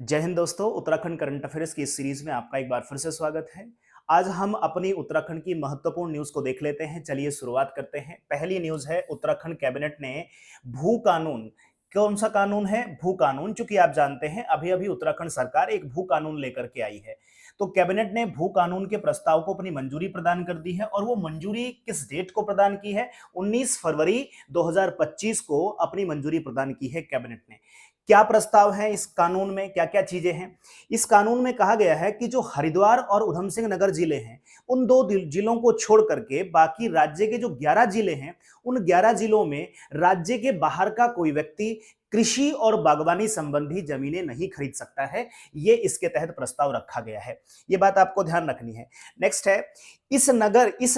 जय हिंद दोस्तों। Uttarakhand current affairs की इस सीरीज में आपका एक बार फिर से स्वागत है। आज हम अपनी उत्तराखंड की महत्वपूर्ण न्यूज को देख लेते हैं। चलिए शुरुआत करते हैं। पहली न्यूज है, उत्तराखंड कैबिनेट ने भू कानून, कौन सा कानून है? भू कानून। चूंकि आप जानते हैं अभी अभी उत्तराखंड सरकार एक भू कानून लेकर के आई है, तो कैबिनेट ने भू कानून के प्रस्ताव को अपनी मंजूरी प्रदान कर दी है। और वो मंजूरी किस डेट को प्रदान की है? 19 फरवरी 2025 को अपनी मंजूरी प्रदान की है कैबिनेट ने। क्या प्रस्ताव है इस कानून में, क्या क्या चीजें हैं? इस कानून में कहा गया है कि जो हरिद्वार और उधम सिंह नगर जिले हैं, उन दो जिलों को छोड़ करके बाकी राज्य के जो 11 जिले हैं, उन 11 जिलों में राज्य के बाहर का कोई व्यक्ति कृषि और बागवानी संबंधी जमीनें नहीं खरीद सकता है। ये इसके तहत प्रस्ताव रखा गया है। ये बात आपको ध्यान रखनी है। नेक्स्ट है, इस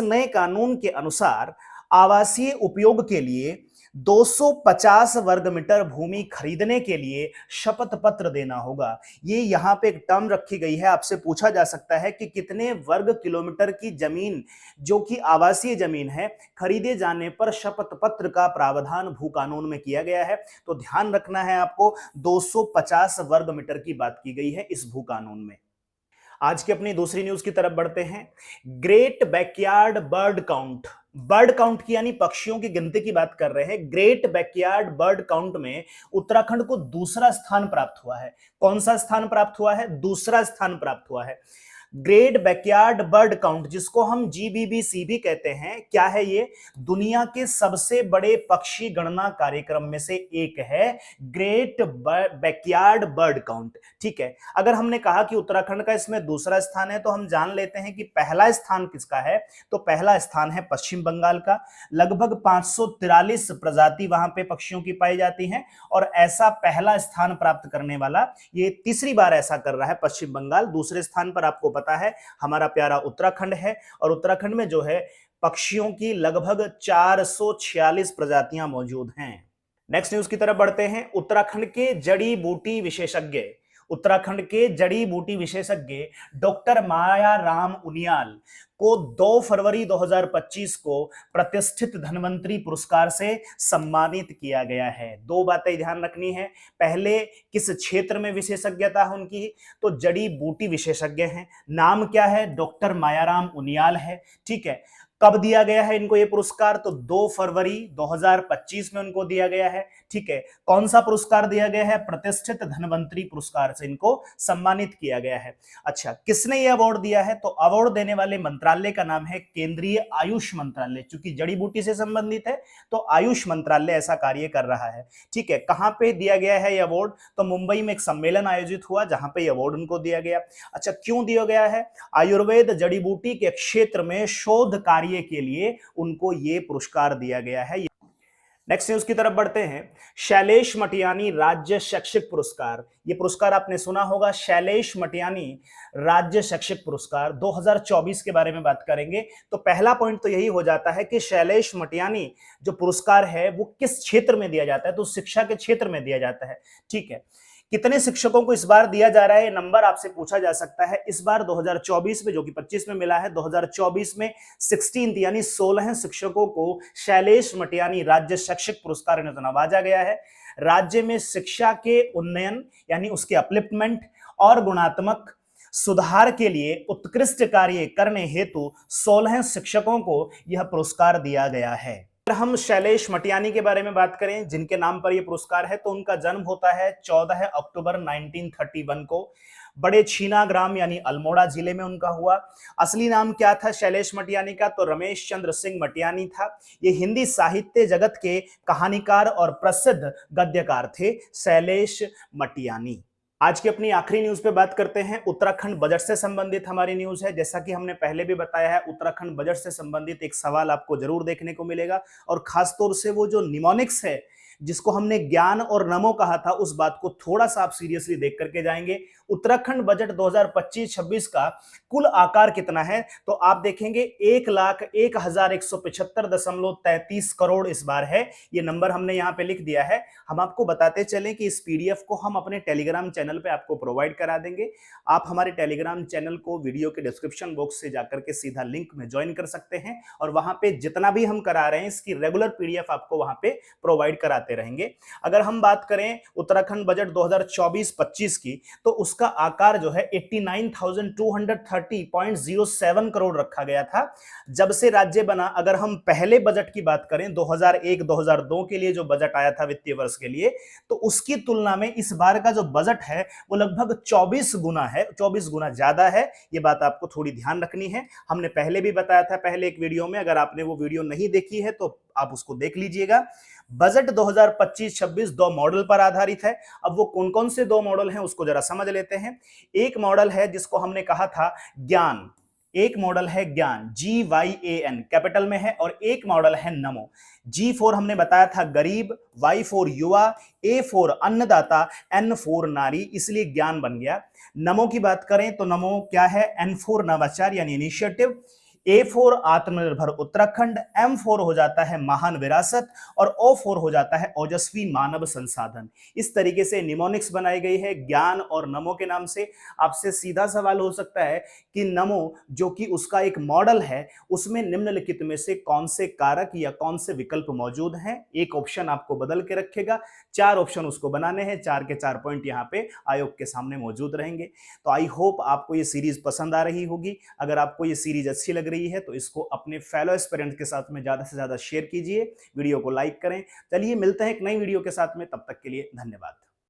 नए कानून के अनुसार आवासीय उपयोग के लिए 250 वर्ग मीटर भूमि खरीदने के लिए शपथ पत्र देना होगा। ये यहां पे एक टर्म रखी गई है। आपसे पूछा जा सकता है कि कितने वर्ग किलोमीटर की जमीन जो कि आवासीय जमीन है, खरीदे जाने पर शपथ पत्र का प्रावधान भू कानून में किया गया है। तो ध्यान रखना है आपको, 250 वर्ग मीटर की बात की गई है इस भू कानून में। आज की अपनी दूसरी न्यूज की तरफ बढ़ते हैं। Great backyard bird count, bird count की यानी पक्षियों की गिनती की बात कर रहे हैं। ग्रेट बैकयार्ड बर्ड काउंट में उत्तराखंड को दूसरा स्थान प्राप्त हुआ है। कौन सा स्थान प्राप्त हुआ है? दूसरा स्थान प्राप्त हुआ है। ग्रेट बैकयार्ड बर्ड काउंट, जिसको हम जीबीबीसी भी कहते हैं, क्या है ये? दुनिया के सबसे बड़े पक्षी गणना कार्यक्रम में से एक है ग्रेट बैकयार्ड बर्ड काउंट। ठीक है, अगर हमने कहा कि उत्तराखंड का इसमें दूसरा स्थान है, तो हम जान लेते हैं कि पहला स्थान किसका है। तो पहला स्थान है पश्चिम बंगाल का। लगभग 543 प्रजाति वहां पे पक्षियों की पाई जाती हैं, और ऐसा पहला स्थान प्राप्त करने वाला ये तीसरी बार ऐसा कर रहा है पश्चिम बंगाल। दूसरे स्थान पर आपको पता है हमारा प्यारा उत्तराखंड है, और उत्तराखंड में जो है पक्षियों की लगभग 446 प्रजातियां मौजूद हैं। नेक्स्ट न्यूज की तरफ बढ़ते हैं। उत्तराखंड के जड़ी बूटी विशेषज्ञ डॉक्टर माया राम उनियाल को 2 फरवरी 2025 को प्रतिष्ठित धन्वंतरी पुरस्कार से सम्मानित किया गया है। दो बातें ध्यान रखनी है। पहले, किस क्षेत्र में विशेषज्ञता है उनकी? तो जड़ी बूटी विशेषज्ञ हैं। नाम क्या है? डॉक्टर मायाराम उनियाल है। ठीक है, कब दिया गया है इनको ये पुरस्कार? तो 2 फरवरी 2025 में उनको दिया गया है। ठीक है, कौन सा पुरस्कार दिया गया है? प्रतिष्ठित धन्वंतरी पुरस्कार से इनको सम्मानित किया गया है। अच्छा, किसने ये अवार्ड दिया है? तो अवार्ड देने वाले मंत्रालय का नाम है केंद्रीय आयुष मंत्रालय। चूंकि जड़ी बूटी से संबंधित है, तो आयुष मंत्रालय ऐसा कार्य कर रहा है। ठीक है, कहां पे दिया गया है ये अवार्ड? तो मुंबई में एक सम्मेलन आयोजित हुआ जहां पे ये अवार्ड उनको दिया गया। अच्छा, क्यों दिया गया है? आयुर्वेद जड़ी बूटी के क्षेत्र में शोध कार्य के लिए उनको ये पुरस्कार दिया गया है। नेक्स्ट न्यूज की तरफ बढ़ते हैं। शैलेश मटियानी राज्य शैक्षिक पुरस्कार, ये पुरस्कार आपने सुना होगा, शैलेश मटियानी राज्य शैक्षिक पुरस्कार 2024 के बारे में बात करेंगे। तो पहला पॉइंट तो यही हो जाता है कि शैलेश मटियानी जो पुरस्कार है वो किस क्षेत्र में दिया जाता है? तो शिक्षा के क्षेत्र में दिया जाता है। ठीक है, कितने शिक्षकों को इस बार दिया जा रहा है? नंबर आपसे पूछा जा सकता है। इस बार 2024 में, जो कि 25 में मिला है, 2024 में 16 यानी 16 शिक्षकों को शैलेश मटियानी राज्य शैक्षिक पुरस्कार से नवाजा गया है। राज्य में शिक्षा के उन्नयन यानी उसके अपलिफ्टमेंट और गुणात्मक सुधार के लिए उत्कृष्ट कार्य करने हेतु 16 शिक्षकों को यह पुरस्कार दिया गया है। अगर हम शैलेश मटियानी के बारे में बात करें, जिनके नाम पर यह पुरस्कार है, तो उनका जन्म होता है 14 अक्टूबर 1931 को। बड़े छीना ग्राम यानी अल्मोड़ा जिले में उनका हुआ। असली नाम क्या था शैलेश मटियानी का? तो रमेश चंद्र सिंह मटियानी था। ये हिंदी साहित्य जगत के कहानीकार और प्रसिद्ध गद्यकार थे शैलेश मटियानी। आज की अपनी आखिरी न्यूज पे बात करते हैं। उत्तराखंड बजट से संबंधित हमारी न्यूज है। जैसा कि हमने पहले भी बताया है, उत्तराखंड बजट से संबंधित एक सवाल आपको जरूर देखने को मिलेगा, और खासतौर से वो जो निमोनिक्स है, जिसको हमने ज्ञान और नमो कहा था, उस बात को थोड़ा सा आप सीरियसली देख करके जाएंगे। उत्तराखंड बजट 2025-26 का कुल आकार कितना है? तो आप देखेंगे 1,01,175.33 करोड़ इस बार है। ये नंबर हमने यहाँ पे लिख दिया है। हम आपको बताते चलें कि इस पीडीएफ को हम अपने टेलीग्राम चैनल पे आपको प्रोवाइड करा देंगे। आप हमारे टेलीग्राम चैनल को वीडियो के डिस्क्रिप्शन बॉक्स से जाकर के सीधा लिंक में ज्वाइन कर सकते हैं, और वहां पे जितना भी हम करा रहे हैं इसकी रेगुलर पीडीएफ आपको वहां पे प्रोवाइड कराते दिखाते रहेंगे। अगर हम बात करें उत्तराखंड बजट 2024-25 की, तो उसका आकार जो है 89,230.07 करोड़ रखा गया था जब से राज्य बना। अगर हम पहले बजट की बात करें 2001-2002 के लिए जो बजट आया था वित्तीय वर्ष के लिए, तो उसकी तुलना में इस बार का जो बजट है वो लगभग 24 गुना है, 24 गुना ज्यादा है। ये बात आपको थोड़ी ध्यान रखनी है। हमने पहले भी बताया था पहले एक वीडियो में, अगर आपने वो वीडियो नहीं देखी है तो आप उसको देख लीजिएगा। बजट 2025-26 दो मॉडल पर आधारित है। अब वो कौन कौन से दो मॉडल हैं उसको जरा समझ लेते हैं। एक मॉडल है जिसको हमने कहा था ज्ञान, एक मॉडल है ज्ञान, GYAN कैपिटल में है, और एक मॉडल है नमो। G4 हमने बताया था गरीब, Y4 युवा, A4 अन्नदाता, N4 नारी, इसलिए ज्ञान बन गया। नमो की बात करें तो नमो क्या है, N4 नवाचार यानी इनिशिएटिव, A4 आत्मनिर्भर उत्तराखंड, M4 हो जाता है महान विरासत, और O4 हो जाता है ओजस्वी मानव संसाधन। इस तरीके से निमोनिक्स बनाई गई है ज्ञान और नमो के नाम से। आपसे सीधा सवाल हो सकता है कि नमो जो कि उसका एक मॉडल है, उसमें निम्नलिखित में से कौन से कारक या कौन से विकल्प मौजूद हैं। एक ऑप्शन आपको बदल के रखेगा, 4 ऑप्शन उसको बनाने हैं, 4 के 4 पॉइंट यहाँ पे आयोग के सामने मौजूद रहेंगे। तो आई होप आपको ये सीरीज पसंद आ रही होगी। अगर आपको ये सीरीज अच्छी लग रही है तो इसको अपने फेलो एस्पिरेंट्स के साथ में ज्यादा से ज्यादा शेयर कीजिए, वीडियो को लाइक करें। चलिए मिलते हैं एक नई वीडियो के साथ में, तब तक के लिए धन्यवाद।